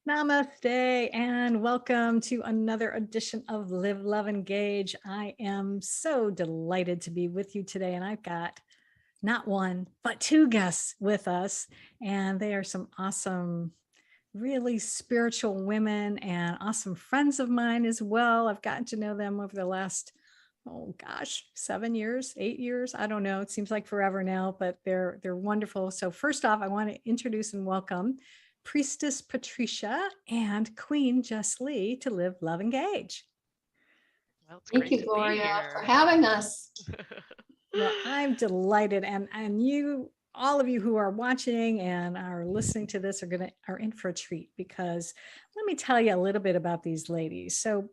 Namaste and welcome to another edition of Live, Love, Engage. I am so delighted to be with you today, and I've got not one, but two guests with us, and they are some awesome, really spiritual women and awesome friends of mine as well. I've gotten to know them over the last, oh gosh, 7 years, 8 years. I don't know. It seems like forever now, but they're wonderful. So first off, I want to introduce and welcome Priestess Patricia and Queen Jess Lee to Live, Love, Engage. Well, it's Thank great you, to be Gloria, for here. having us. Well, I'm delighted, and you, all of you who are watching and are listening to this, are in for a treat, because let me tell you a little bit about these ladies. So,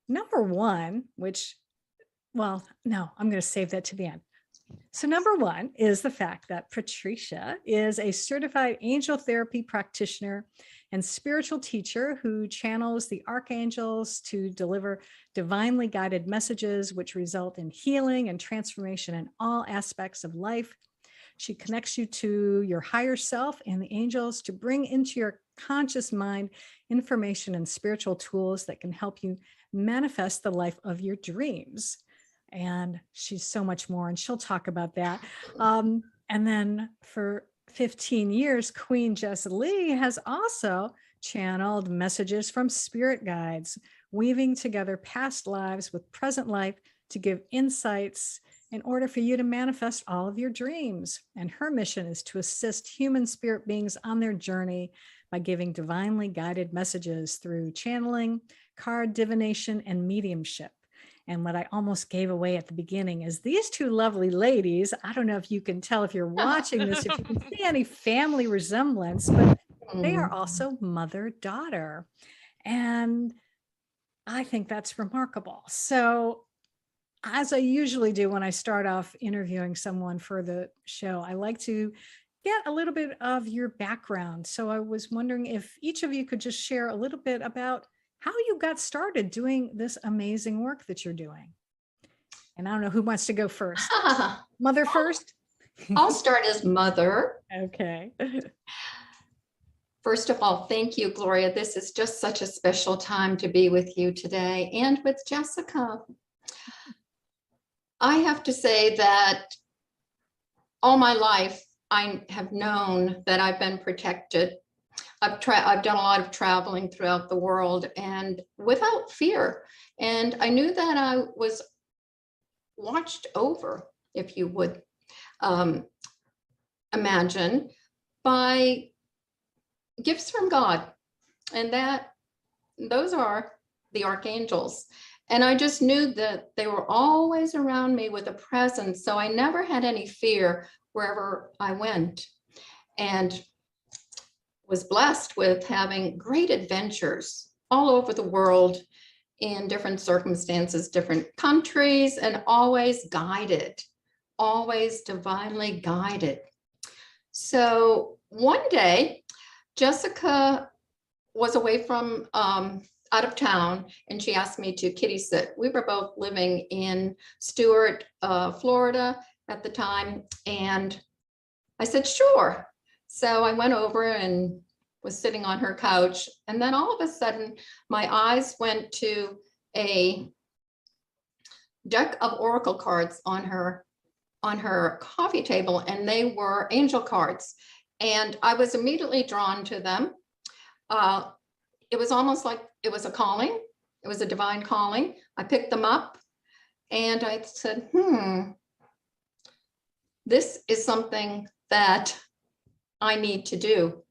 number one, well, no, I'm going to save that to the end. So number one is the fact that Patricia is a certified angel therapy practitioner and spiritual teacher who channels the archangels to deliver divinely guided messages, which result in healing and transformation in all aspects of life. She connects you to your higher self and the angels to bring into your conscious mind information and spiritual tools that can help you manifest the life of your dreams. And she's so much more, and she'll talk about that. And then for 15 years, Queen Jess Lee has also channeled messages from spirit guides, weaving together past lives with present life to give insights in order for you to manifest all of your dreams. And her mission is to assist human spirit beings on their journey by giving divinely guided messages through channeling, card divination, and mediumship. And what I almost gave away at the beginning is these two lovely ladies. I don't know if you can tell if you're watching this, if you can see any family resemblance, but they are also mother-daughter. And I think that's remarkable. So as I usually do when I start off interviewing someone for the show, I like to get a little bit of your background. So I was wondering if each of you could just share a little bit about how you got started doing this amazing work that you're doing. And I don't know who wants to go first. Mother first? I'll start as mother. Okay. First of all, thank you, Gloria. This is just such a special time to be with you today and with Jessica. I have to say that all my life, I have known that I've been protected. I've done a lot of traveling throughout the world and without fear. And I knew that I was watched over, if you would imagine, by gifts from God. And those are the archangels. And I just knew that they were always around me with a presence. So I never had any fear wherever I went. And was blessed with having great adventures all over the world in different circumstances, different countries, and always guided, always divinely guided. So one day, Jessica was away from out of town, and she asked me to kitty sit. We were both living in Stuart, Florida at the time, and I said, sure. So I went over and was sitting on her couch, and then all of a sudden my eyes went to a deck of oracle cards on her coffee table, and they were angel cards, and I was immediately drawn to them. It was almost like it was a calling. It was a divine calling. I picked them up and I said, this is something that I need to do.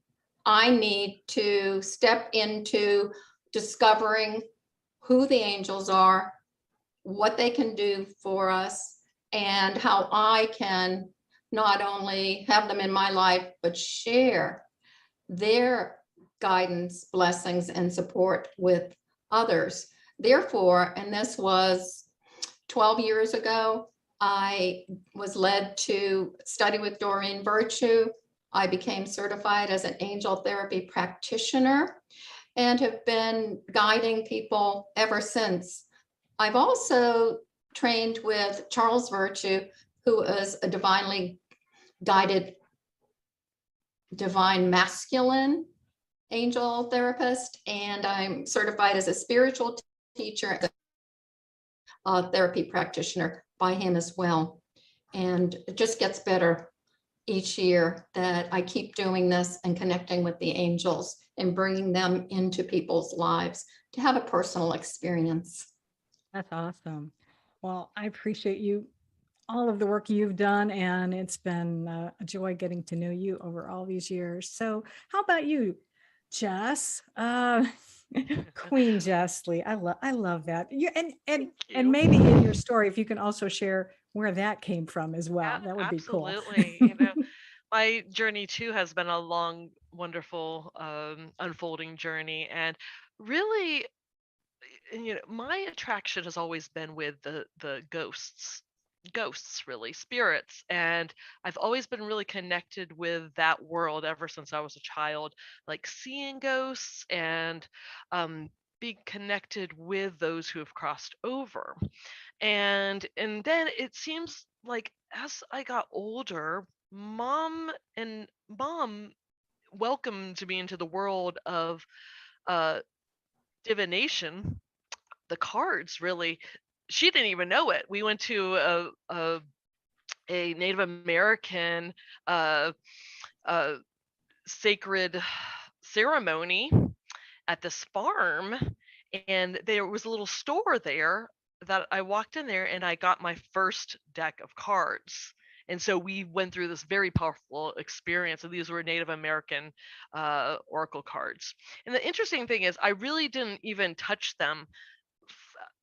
I need to step into discovering who the angels are, what they can do for us, and how I can not only have them in my life, but share their guidance, blessings, and support with others. Therefore, and this was 12 years ago, I was led to study with Doreen Virtue. I became certified as an angel therapy practitioner and have been guiding people ever since. I've also trained with Charles Virtue, who is a divinely guided divine masculine, angel therapist, and I'm certified as a spiritual teacher, therapy practitioner by him as well. And it just gets better each year that I keep doing this and connecting with the angels and bringing them into people's lives to have a personal experience. That's awesome. Well, I appreciate you, all of the work you've done, and it's been a joy getting to know you over all these years. So how about you, Jess? Queen Jess Lee. I love that. You and Thank you. maybe in your story, if you can also share where that came from as well, that would be cool. Absolutely. My journey too has been a long, wonderful, unfolding journey, and really, my attraction has always been with the ghosts, really spirits, and I've always been really connected with that world ever since I was a child, like seeing ghosts and being connected with those who have crossed over. And then it seems like as I got older, mom welcomed me into the world of uh divination, the cards, really. She didn't even know it. We went to a Native American uh uh sacred ceremony at this farm, and there was a little store there that I walked in there and I got my first deck of cards. And so we went through this very powerful experience, and these were Native American oracle cards. And the interesting thing is, I really didn't even touch them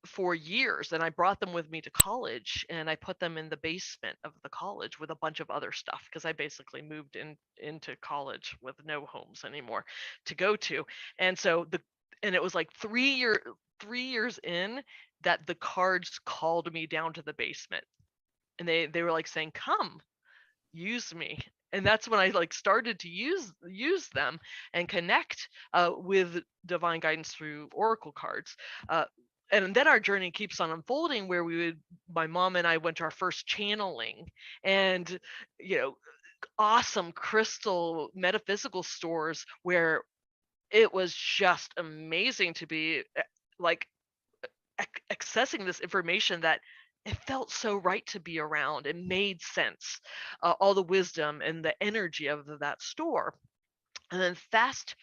for years, and I brought them with me to college, and I put them in the basement of the college with a bunch of other stuff, because I basically moved into college with no homes anymore to go to. And so it was like 3 years in that the cards called me down to the basement, and they were like saying, come, use me. And that's when I like started to use them and connect with divine guidance through oracle cards. uh, and then our journey keeps on unfolding, where my mom and I went to our first channeling, and you know awesome crystal metaphysical stores where it was just amazing to be like accessing this information that it felt so right to be around. It made sense, all the wisdom and the energy of that store. And then fast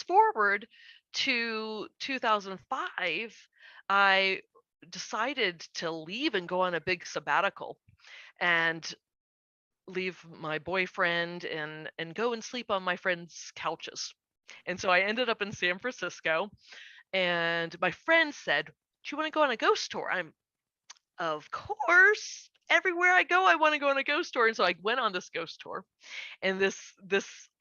forward to 2005, I decided to leave and go on a big sabbatical and leave my boyfriend and go and sleep on my friends' couches. And so I ended up in San Francisco, and my friend said, "Do you want to go on a ghost tour?" I'm, of course. Everywhere I go, I want to go on a ghost tour. And so I went on this ghost tour, and this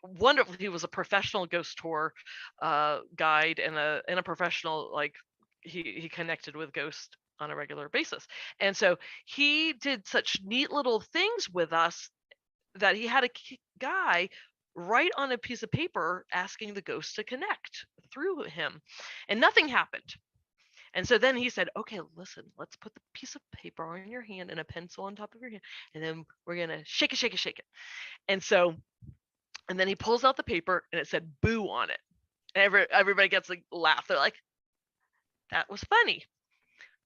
wonderful, he was a professional ghost tour guide, and a professional, like he connected with ghosts on a regular basis. And so he did such neat little things with us that he had a guy write on a piece of paper asking the ghost to connect through him, and nothing happened. And so then he said, "Okay, listen, let's put the piece of paper on your hand and a pencil on top of your hand, and then we're gonna shake it, shake it, shake it." And so, and then he pulls out the paper, and it said "boo" on it. And everybody gets a laugh. They're like, "That was funny."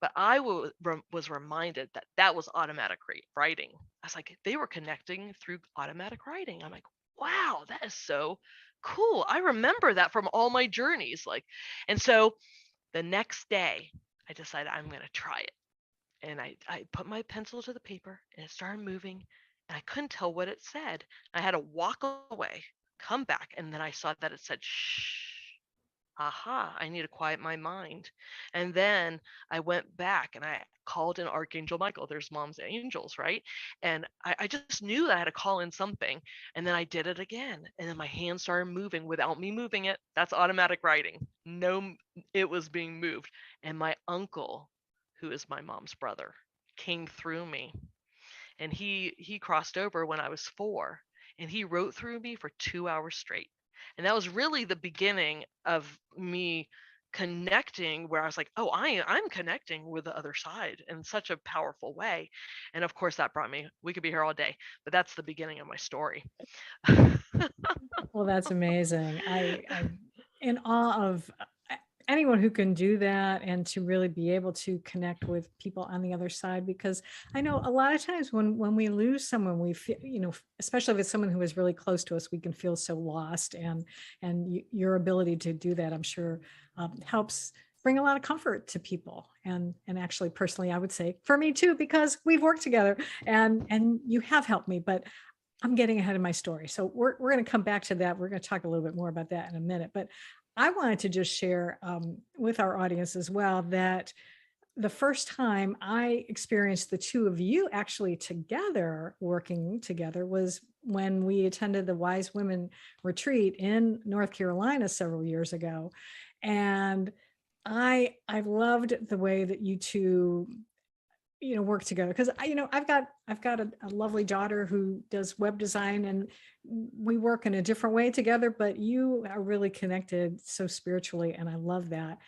But I was reminded that that was automatic writing. I was like, they were connecting through automatic writing. I'm like, wow, that is so cool. I remember that from all my journeys. And so the next day, I decided I'm going to try it. And I put my pencil to the paper, and it started moving, and I couldn't tell what it said. I had to walk away, come back, and then I saw that it said shh. Aha, I need to quiet my mind. And then I went back and I called in Archangel Michael. There's mom's angels, right? And I just knew that I had to call in something. And then I did it again. And then my hand started moving without me moving it. That's automatic writing. No, it was being moved. And my uncle, who is my mom's brother, came through me. And he crossed over when I was 4. And he wrote through me for 2 hours straight. And that was really the beginning of me connecting, where I was like, oh, I'm connecting with the other side in such a powerful way. And of course that brought me, we could be here all day, but that's the beginning of my story. Well, that's amazing. I in awe of anyone who can do that, and to really be able to connect with people on the other side, because I know a lot of times when we lose someone, we feel, especially if it's someone who is really close to us, we can feel so lost, and your ability to do that, I'm sure, helps bring a lot of comfort to people. And actually, personally, I would say for me too, because we've worked together, and you have helped me. But I'm getting ahead of my story, so we're going to come back to that. We're going to talk a little bit more about that in a minute. But I wanted to just share with our audience as well that the first time I experienced the two of you actually together, working together, was when we attended the Wise Women Retreat in North Carolina several years ago. And I loved the way that you two work together, because I've got a lovely daughter who does web design, and we work in a different way together, but you are really connected so spiritually, and I love that.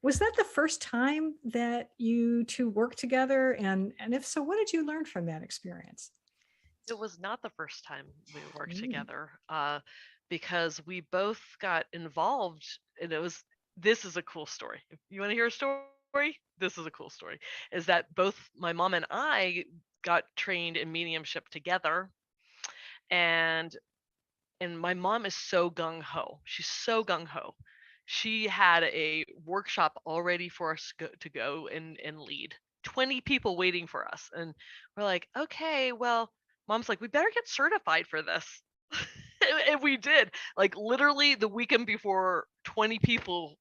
Was that the first time that you two worked together? And if so, what did you learn from that experience? It was not the first time we worked together, because we both got involved, and this is a cool story. If you want to hear a story, this is a cool story, is that both my mom and I got trained in mediumship together. And my mom is so gung-ho. She's so gung-ho. She had a workshop already for us to go and lead. 20 people waiting for us. And we're like, okay, well, mom's like, we better get certified for this. And we did. Like, literally the weekend before, 20 people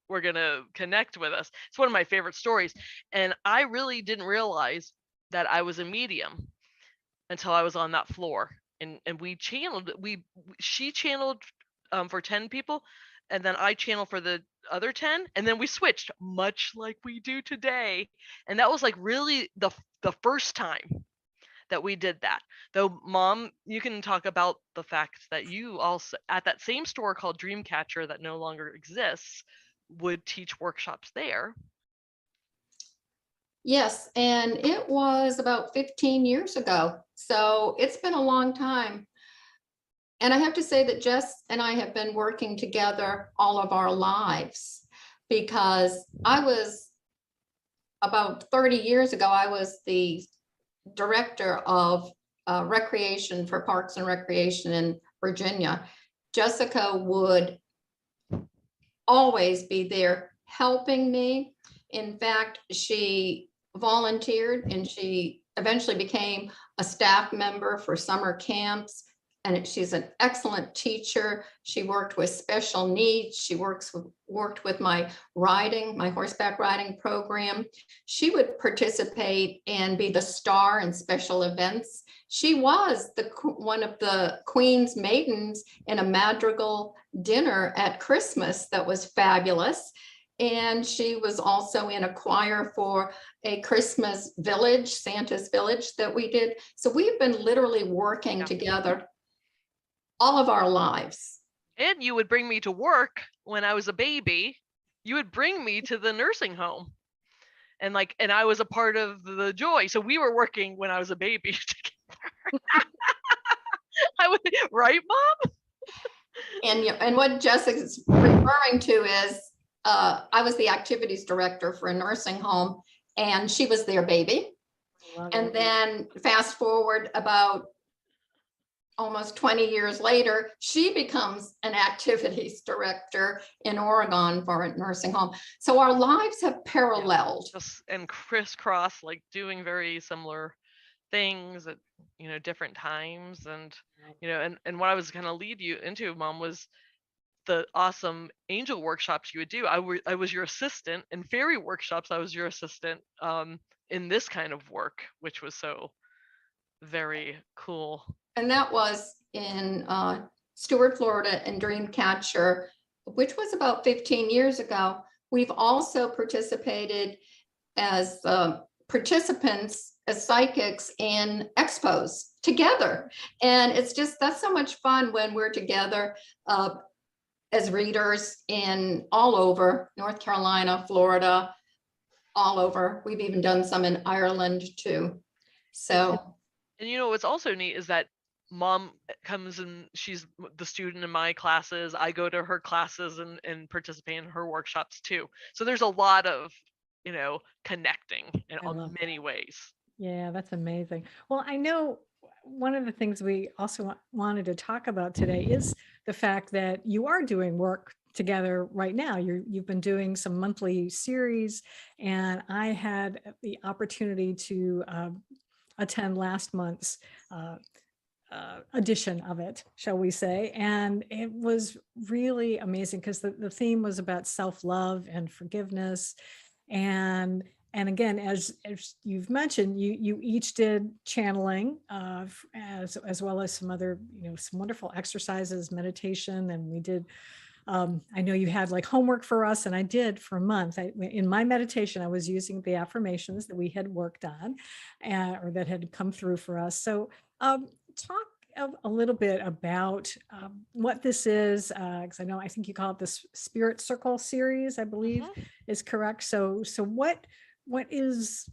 were going to connect with us. It's one of my favorite stories. And I really didn't realize that I was a medium until I was on that floor. And she channeled for 10 people, and then I channeled for the other 10, and then we switched, much like we do today. And that was like really the first time that we did that. Though, Mom, you can talk about the fact that you also, at that same store called Dreamcatcher that no longer exists, would teach workshops there. Yes, and it was about 15 years ago. So it's been a long time. And I have to say that Jess and I have been working together all of our lives, because I was, about 30 years ago, I was the director of recreation for Parks and Recreation in Virginia. Jessica would always be there helping me. In fact, she volunteered, and she eventually became a staff member for summer camps. And she's an excellent teacher. She worked with special needs. She worked with my horseback riding program. She would participate and be the star in special events. She was one of the Queen's maidens in a madrigal dinner at Christmas that was fabulous. And she was also in a choir for a Christmas village, Santa's Village, that we did. So we've been literally working together all of our lives. And you would bring me to work when I was a baby. You would bring me to the nursing home. And I was a part of the joy. So we were working when I was a baby together. Right, Mom? And what Jessica's referring to is, I was the activities director for a nursing home, and she was their baby. And then fast forward about almost 20 years later, she becomes an activities director in Oregon for a nursing home. So our lives have paralleled. And crisscross, like doing very similar things at different times. And and what I was going to lead you into, Mom, was the awesome angel workshops you would do. I was your assistant. In fairy workshops, I was your assistant in this kind of work, which was so very cool. And that was in Stuart, Florida, and Dreamcatcher, which was about 15 years ago. We've also participated as participants, as psychics, in expos together. And that's so much fun when we're together as readers in all over North Carolina, Florida, all over. We've even done some in Ireland too. So. And what's also neat is that mom comes and she's the student in my classes. I go to her classes and participate in her workshops too. So there's a lot of, connecting in I love that. many ways. Yeah, that's amazing. Well, I know one of the things we also wanted to talk about today is the fact that you are doing work together right now. You've been doing some monthly series, and I had the opportunity to attend last month's uh, edition of it, shall we say. And it was really amazing because the theme was about self-love and forgiveness. And again, as you've mentioned, you each did channeling, as well as some other, some wonderful exercises, meditation, and we did. I know you had like homework for us, and I did for a month. In my meditation, I was using the affirmations that we had worked on, or that had come through for us. So, talk a little bit about what this is, because I think you call it the Spirit Circle series, I believe Mhm. is correct. So what is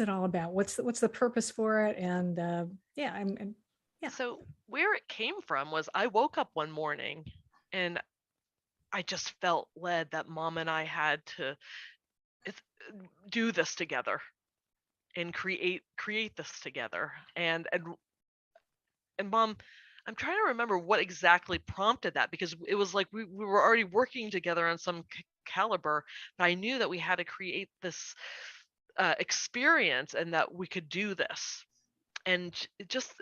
it all about? What's the purpose for it? And yeah, yeah. So where it came from was I woke up one morning and I just felt led that mom and I had to it's- do this together and create this together. And mom, I'm trying to remember what exactly prompted that, because it was like we were already working together on some caliber, but I knew that we had to create this experience and that we could do this. And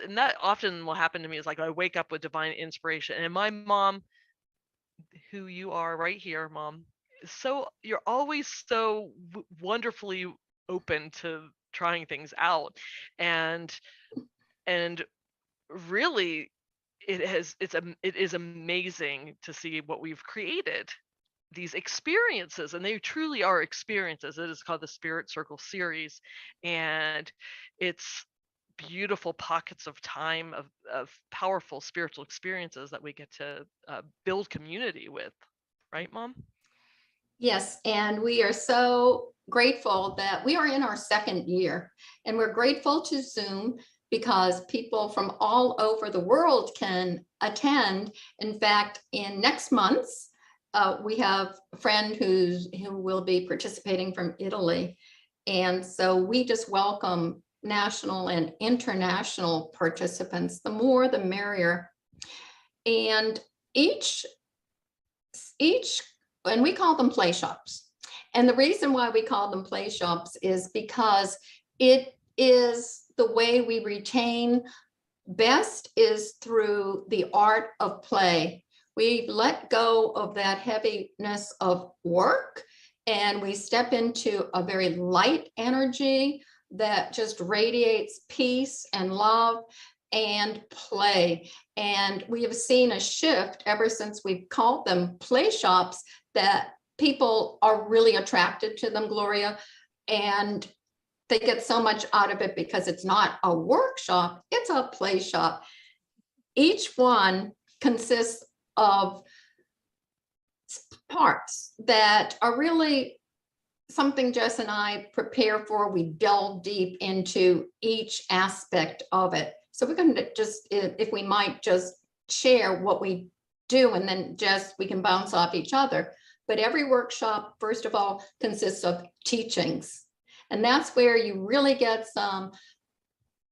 and that often will happen to me, is like I wake up with divine inspiration, and my mom, who you are right here, mom, so you're always so wonderfully open to trying things out. And and really, it is amazing to see what we've created, these experiences, and they truly are experiences. It is called the Spirit Circle series, and it's beautiful pockets of time of powerful spiritual experiences that we get to build community with, right, mom? Yes, and we are so grateful that we are in our second year, and we're grateful to Zoom because people from all over the world can attend. In fact, in next month's, we have a friend who will be participating from Italy, and so we just welcome national and international participants. The more, the merrier. And each each and we call them play shops. And the reason why we call them play shops is because it is the way we retain best is through the art of play. We let go of that heaviness of work and we step into a very light energy that just radiates peace and love and play. And we have seen a shift ever since we've called them play shops, that people are really attracted to them, Gloria, and they get so much out of it because it's not a workshop, it's a play shop. Each one consists of parts that are really something Jess and I prepare for. We delve deep into each aspect of it. So we're going to just, if we might just share what we do, and then Jess, we can bounce off each other. But every workshop, first of all, consists of teachings. And that's where you really get some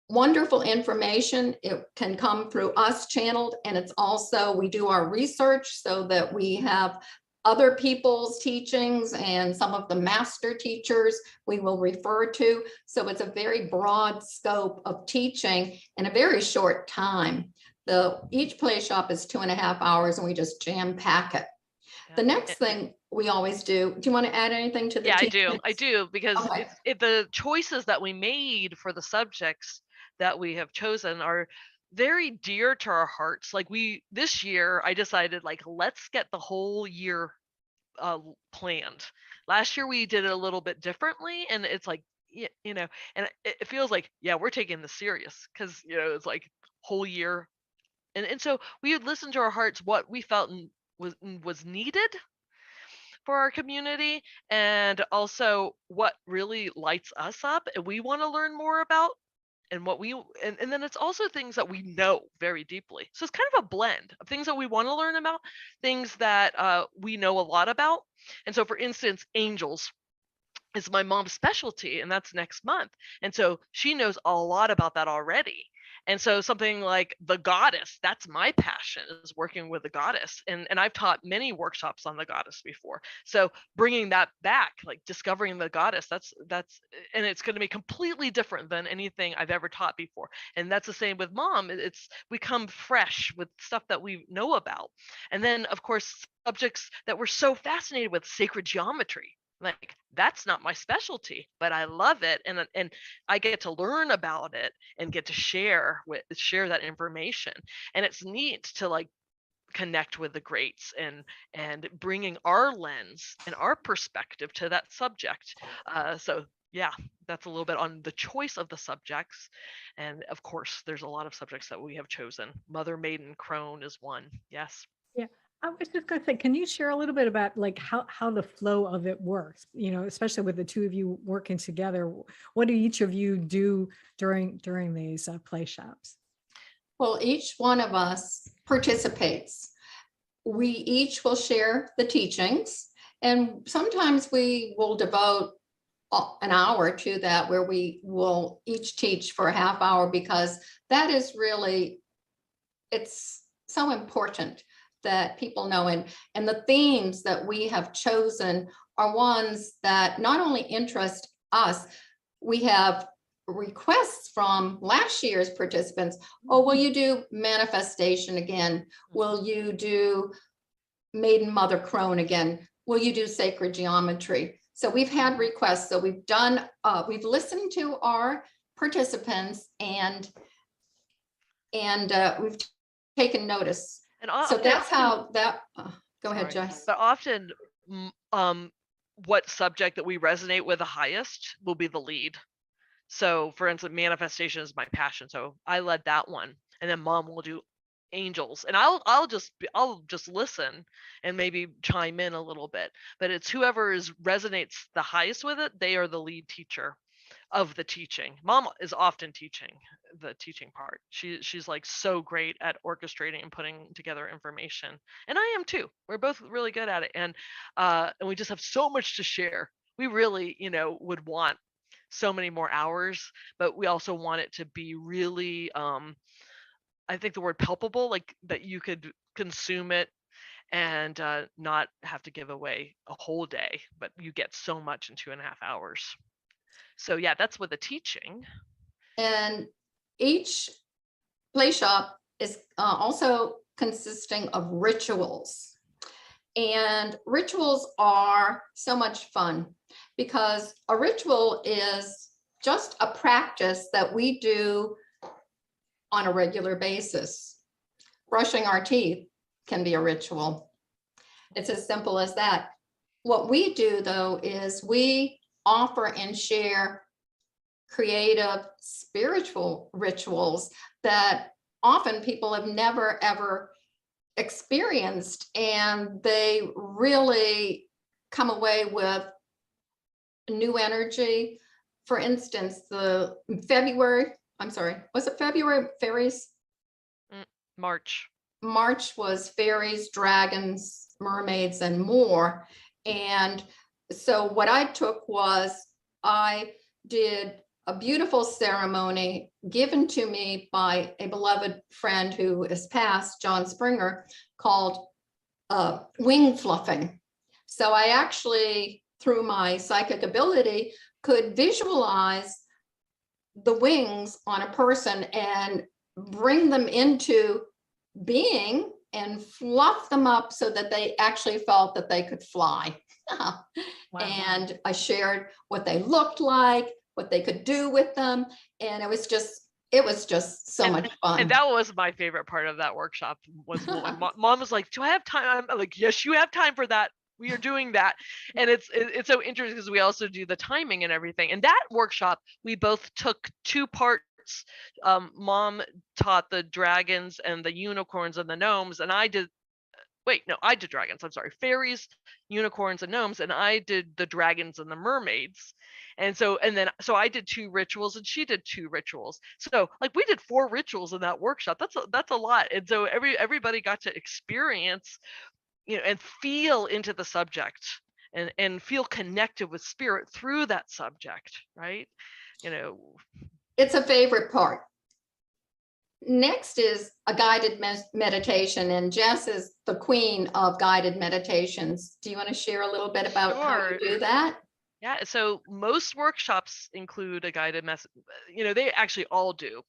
wonderful information. It can come through us channeled, and it's also, we do our research so that we have other people's teachings and some of the master teachers we will refer to. So it's a very broad scope of teaching in a very short time. Each play shop is 2.5 hours, and we just jam pack it. The next thing we always do you want to add anything to the Yeah, teachings? I do, because Okay. the choices that we made for the subjects that we have chosen are very dear to our hearts. Like this year, I decided, like, let's get the whole year planned. Last year we did it a little bit differently, and it's like, and it feels like, yeah, we're taking this serious, because it's like whole year, and so we would listen to our hearts, what we felt was needed for our community, and also what really lights us up and we want to learn more about. and what we and then it's also things that we know very deeply. So it's kind of a blend of things that we want to learn about, things that we know a lot about. And so, for instance, angels is my mom's specialty, and that's next month. And so she knows a lot about that already. And so something like the goddess, that's my passion, is working with the goddess. And I've taught many workshops on the goddess before. So bringing that back, like discovering the goddess, that's and it's going to be completely different than anything I've ever taught before. And that's the same with mom. It's we come fresh with stuff that we know about. And then of course subjects that we're so fascinated with, sacred geometry. Like, that's not my specialty, but I love it, and I get to learn about it and get to share that information. And it's neat to like connect with the greats and bringing our lens and our perspective to that subject. So yeah, that's a little bit on the choice of the subjects. And of course there's a lot of subjects that we have chosen. Mother, maiden, crone is one. Yes. Yeah. I was just going to say, can you share a little bit about like how the flow of it works, especially with the two of you working together? What do each of you do during these play shops? Well, each one of us participates. We each will share the teachings, and sometimes we will devote an hour to that, where we will each teach for a half hour, because that is really, it's so important that people know. And the themes that we have chosen are ones that not only interest us. We have requests from last year's participants. Oh, will you do manifestation again? Will you do maiden, mother, crone again? Will you do sacred geometry? So we've had requests. So we've done, we've listened to our participants, and we've taken notice. And so that's how that, go ahead, Jess. But often what subject that we resonate with the highest will be the lead. So for instance, manifestation is my passion, so I led that one, and then mom will do angels, and I'll just listen and maybe chime in a little bit. But it's whoever resonates the highest with it, they are the lead teacher of the teaching. Mom is often teaching the teaching part. She's like so great at orchestrating and putting together information, and I am too. We're both really good at it, and we just have so much to share. We really, would want so many more hours, but we also want it to be really, I think the word palpable, like that you could consume it and not have to give away a whole day, but you get so much in 2.5 hours. So yeah, that's with the teaching. And each play shop is also consisting of rituals. And rituals are so much fun, because a ritual is just a practice that we do on a regular basis. Brushing our teeth can be a ritual. It's as simple as that. What we do, though, is we offer and share creative spiritual rituals that often people have never ever experienced, and they really come away with new energy. For instance, was it February fairies? March was fairies, dragons, mermaids, and more. And so what I took was, I did a beautiful ceremony given to me by a beloved friend who has passed, John Springer, called wing fluffing. So I actually, through my psychic ability, could visualize the wings on a person and bring them into being and fluff them up so that they actually felt that they could fly. Wow. And I shared what they looked like, what they could do with them. And it was just so much fun. And that was my favorite part of that workshop, was when mom was like, do I have time? I'm like, yes, you have time for that. We are doing that. And it's so interesting because we also do the timing and everything. And that workshop, we both took 2 parts. Mom taught the dragons and the unicorns and the gnomes, and I did wait, no, I did dragons. I'm sorry, fairies, unicorns, and gnomes, and I did the dragons and the mermaids. And so I did 2 rituals and she did 2 rituals. So like we did 4 rituals in that workshop. That's a lot. And so everybody got to experience, and feel into the subject and feel connected with spirit through that subject, right? It's a favorite part. Next is a guided meditation, and Jess is the queen of guided meditations. Do you want to share a little bit about how you do that? Yeah, so most workshops include a guided message. They actually all do.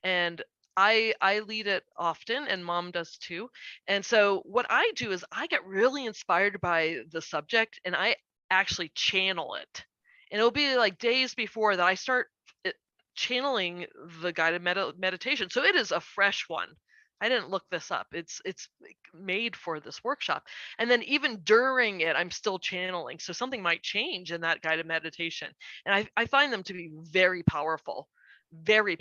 And I lead it often, and Mom does too. And so what I do is I get really inspired by the subject and I actually channel it. And it'll be like days before that I start channeling the guided meditation. So it is a fresh one. I didn't look this up. It's made for this workshop. And then even during it, I'm still channeling. So something might change in that guided meditation. And I find them to be very powerful, very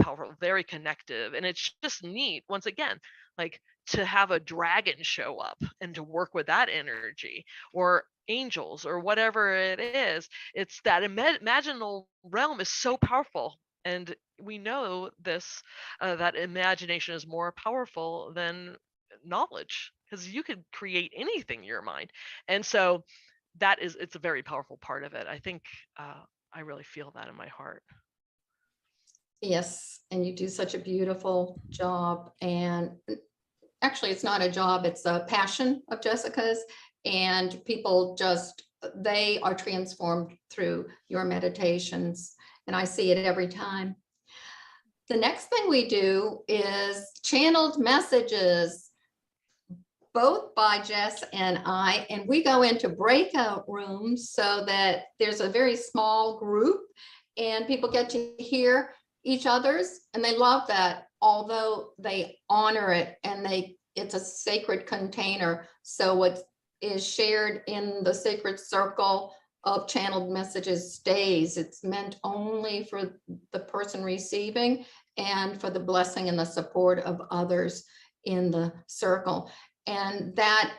connective. And it's just neat, once again, like to have a dragon show up and to work with that energy, or angels, or whatever it is. It's that imaginal realm is so powerful. And we know this, that imagination is more powerful than knowledge, because you could create anything in your mind. And so it's a very powerful part of it. I think I really feel that in my heart. Yes, and you do such a beautiful job. And actually, it's not a job, it's a passion of Jessica's. And people they are transformed through your meditations. And I see it every time. The next thing we do is channeled messages, both by Jess and I, and we go into breakout rooms so that there's a very small group and people get to hear each other's, and they love that, although they honor it, and it's a sacred container. So what is shared in the sacred circle of channeled messages stays. It's meant only for the person receiving and for the blessing and the support of others in the circle. And that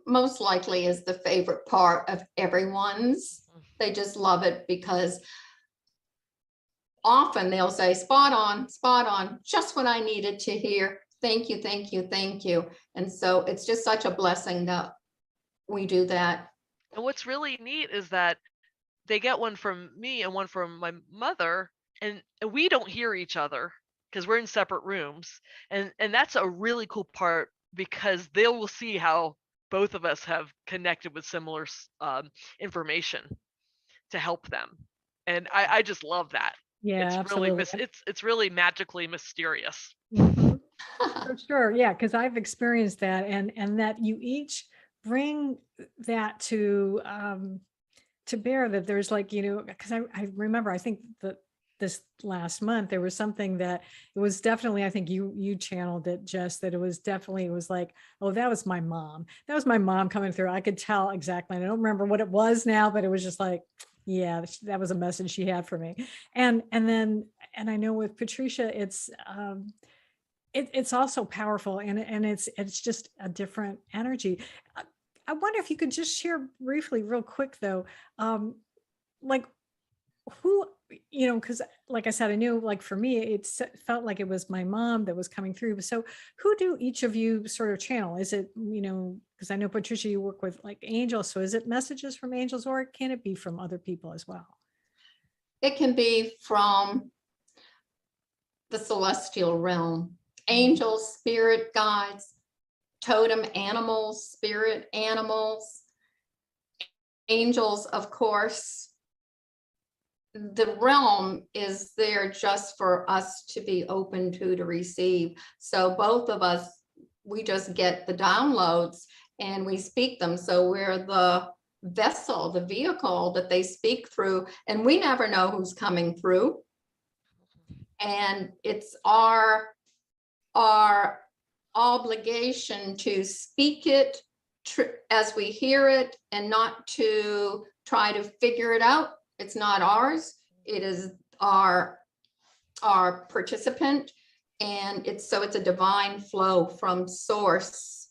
most likely is the favorite part of everyone's. They just love it because often they'll say, spot on, just what I needed to hear. Thank you, thank you, thank you. And so it's just such a blessing that we do that. And what's really neat is that they get one from me and one from my mother, and we don't hear each other because we're in separate rooms. And that's a really cool part, because they will see how both of us have connected with similar information to help them. And I just love that. Yeah, it's absolutely. really it's really magically mysterious. For sure. Yeah, because I've experienced that, and that you each bring that to bear, that there's like, because I remember, I think that this last month there was something that it was definitely, I think you channeled it, Jess, that it was like, oh, that was my mom coming through. I could tell exactly, and I don't remember what it was now, but it was just like, yeah, that was a message she had for me. And I know with Patricia, it's also powerful, and it's just a different energy. I wonder if you could just share briefly, real quick though, like who, because like I said, I knew, like for me, it felt like it was my mom that was coming through. So who do each of you sort of channel? Is it, because I know Patricia, you work with like angels. So is it messages from angels, or can it be from other people as well? It can be from the celestial realm, angels, spirit guides, totem animals, spirit animals, angels, of course. The realm is there just for us to be open to receive. So both of us, we just get the downloads and we speak them. So we're the vessel, the vehicle that they speak through, and we never know who's coming through. And it's our obligation to speak it as we hear it, and not to try to figure it out. It's not ours. It is our participant. And it's a divine flow from source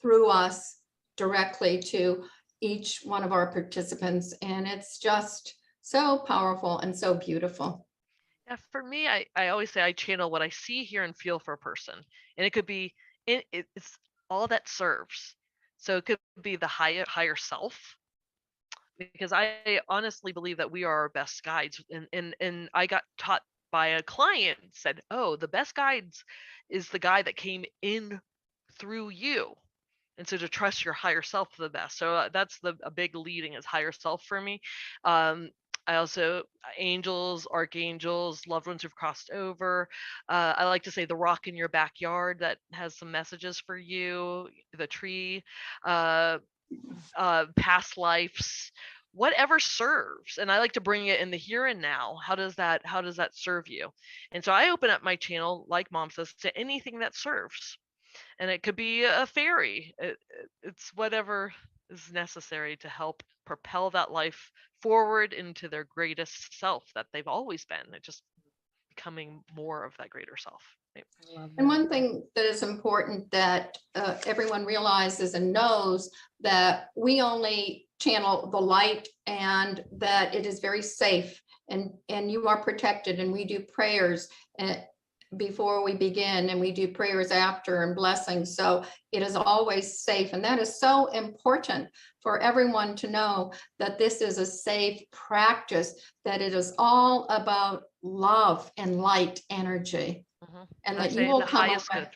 through us directly to each one of our participants. And it's just so powerful and so beautiful. Yeah, for me, I always say I channel what I see, hear, and feel for a person. And it could be, it's all that serves. So it could be the higher self, because I honestly believe that we are our best guides. And I got taught by a client, said, oh, the best guides is the guy that came in through you. And so to trust your higher self the best. So that's a big leading is higher self for me. I also angels, archangels, loved ones who've crossed over. I like to say the rock in your backyard that has some messages for you, the tree, past lives, whatever serves. And I like to bring it in the here and now. How does that serve you? And so I open up my channel, like Mom says, to anything that serves. And it could be a fairy. It's whatever is necessary to help propel that life forward into their greatest self that they've always been. It just becoming more of that greater self. Right? I love And that. one thing that is important that everyone realizes and knows, that we only channel the light, and that it is very safe, and you are protected, and we do prayers before we begin, and we do prayers after, and blessings. So it is always safe. And that is so important for everyone to know, that this is a safe practice, that it is all about love and light energy. And I that you say will the come highest up good.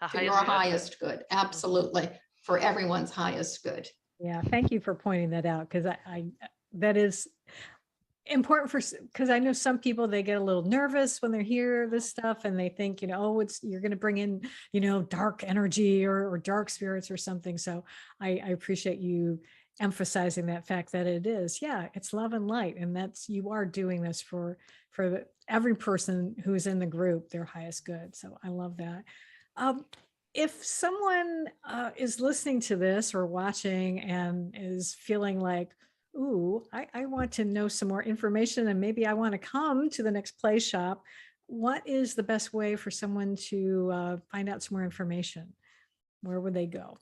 The to your highest good. Absolutely. For everyone's highest good. Yeah, thank you for pointing that out, because I that is important because I know some people, they get a little nervous when they hear this stuff, and they think, oh, you're going to bring in, dark energy or dark spirits or something. So I appreciate you emphasizing that fact, that it is, yeah, it's love and light, and you are doing this for every person who's in the group, their highest good. So I love that. If someone is listening to this or watching and is feeling like, ooh, I want to know some more information, and maybe I want to come to the next play shop, what is the best way for someone to find out some more information? Where would they go?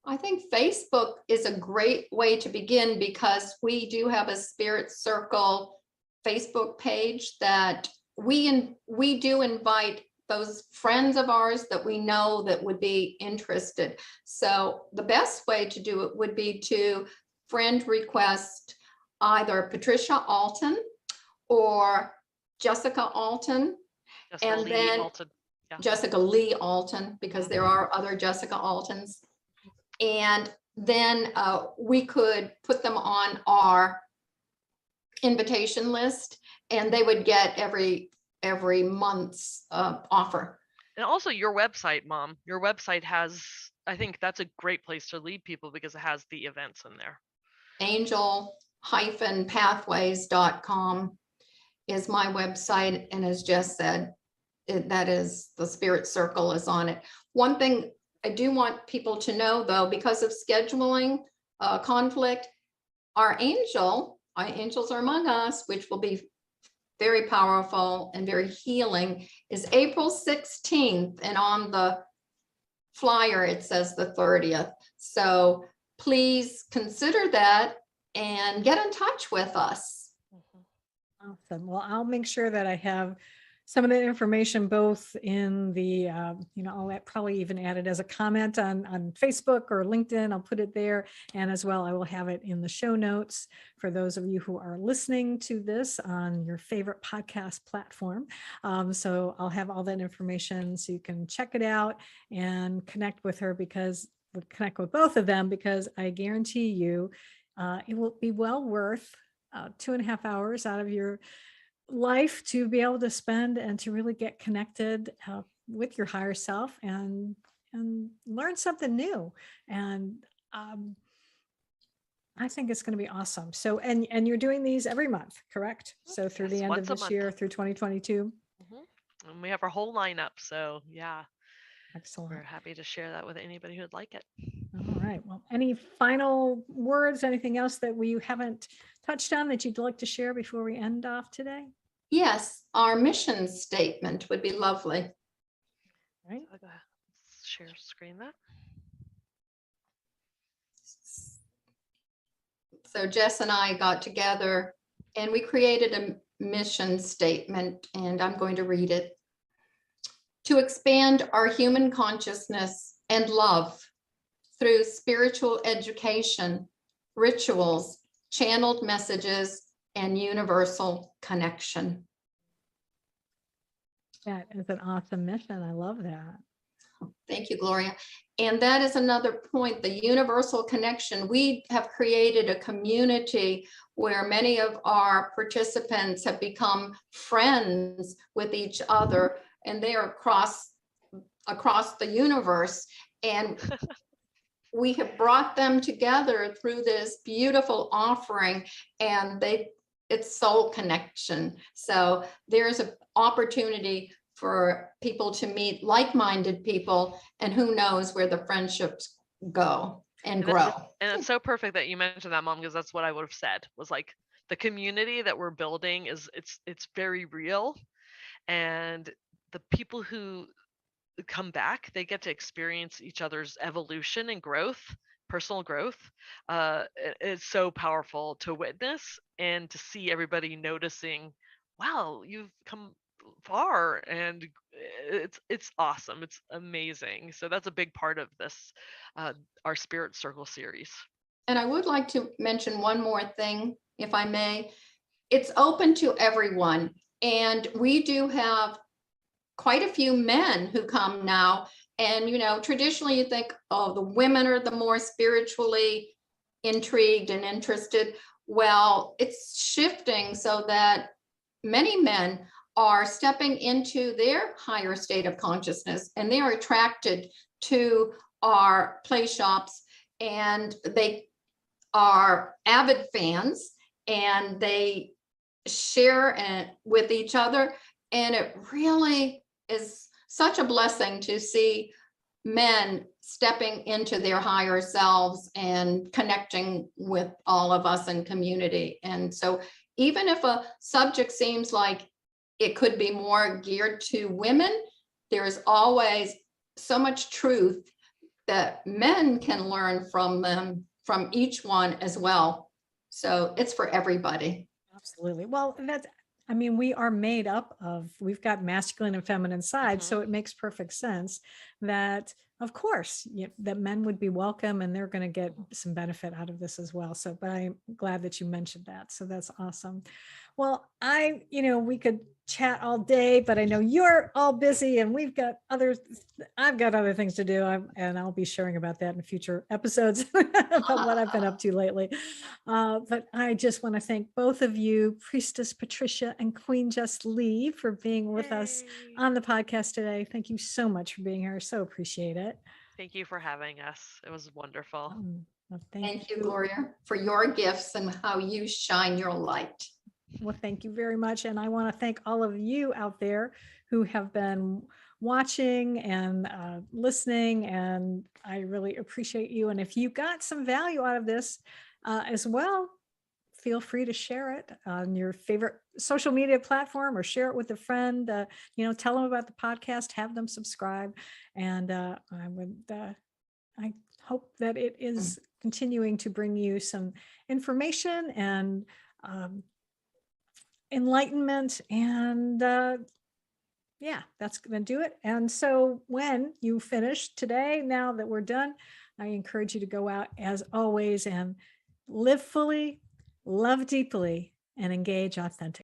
I think Facebook is a great way to begin, because we do have a Spirit Circle Facebook page that we do invite those friends of ours that we know that would be interested. So the best way to do it would be to friend request either Patricia Alton or Jessica Alton, Jessica and Lee then Alton. Yeah. Jessica Lee Alton, because there are other Jessica Altons. And then we could put them on our invitation list, and they would get every month's offer. And also your website, Mom. Your website has, I think that's a great place to lead people, because it has the events in there. Angel-pathways.com is my website. And as Jess said, that is the Spirit Circle is on it. One thing I do want people to know, though, because of scheduling conflict, our angels are among us, which will be very powerful and very healing, is April 16th. And on the flyer, it says the 30th. So please consider that and get in touch with us. Awesome. Well, I'll make sure that I have some of the information both in the, I'll probably even add it as a comment on Facebook or LinkedIn. I'll put it there. And as well, I will have it in the show notes for those of you who are listening to this on your favorite podcast platform. So I'll have all that information so you can check it out and connect with her, because we'll connect with both of them, because I guarantee you it will be well worth 2.5 hours out of your life to be able to spend and to really get connected with your higher self and learn something new. And I think it's going to be awesome. So, and you're doing these every month, correct? So through the end of this year, through 2022. And we have our whole lineup. So yeah. Excellent. We're happy to share that with anybody who would like it. All right. Well, any final words, anything else that we haven't touched on that you'd like to share before we end off today? Yes, our mission statement would be lovely. Right. I'll go ahead. Share screen that. So Jess and I got together and we created a mission statement, and I'm going to read it. To expand our human consciousness and love through spiritual education, rituals, channeled messages, and universal connection. That is an awesome mission. I love that. Thank you, Gloria. And that is another point, the universal connection. We have created a community where many of our participants have become friends with each other, and they are across the universe. And we have brought them together through this beautiful offering, and it's soul connection. So there's an opportunity for people to meet like-minded people, and who knows where the friendships go and grow. And it's so perfect that you mentioned that, Mom, because that's what I would have said, was like the community that we're building is it's very real, and the people who come back, they get to experience each other's evolution and growth, personal growth. It's so powerful to witness and to see everybody noticing, wow, you've come far, and it's awesome. It's amazing. So that's a big part of this, our Spirit Circle series. And I would like to mention one more thing, if I may. It's open to everyone, and we do have quite a few men who come now. And, traditionally you think, oh, the women are the more spiritually intrigued and interested. Well, it's shifting so that many men are stepping into their higher state of consciousness, and they are attracted to our play shops, and they are avid fans, and they share with each other. And it really is such a blessing to see men stepping into their higher selves and connecting with all of us in community. And so even if a subject seems like it could be more geared to women, there's always so much truth that men can learn from them, from each one as well. So it's for everybody. Absolutely. Well, we are made up of, we've got masculine and feminine sides. So it makes perfect sense that, of course, that men would be welcome, and they're going to get some benefit out of this as well. So, but I'm glad that you mentioned that. So that's awesome. Well, we could chat all day, but I know you're all busy, and I've got other things to do, and I'll be sharing about that in future episodes about what I've been up to lately. But I just want to thank both of you, Priestess Patricia and Queen Jess Lee, for being with us on the podcast today. Thank you so much for being here. So appreciate it. Thank you for having us. It was wonderful. Well, thank you, Gloria, for your gifts and how you shine your light. Well, thank you very much. And I want to thank all of you out there who have been watching and listening, and I really appreciate you. And if you got some value out of this as well, feel free to share it on your favorite social media platform, or share it with a friend. Tell them about the podcast, have them subscribe. And I hope that it is continuing to bring you some information and enlightenment, and that's going to do it. And so when you finish today, now that we're done, I encourage you to go out as always and live fully, love deeply, and engage authentically.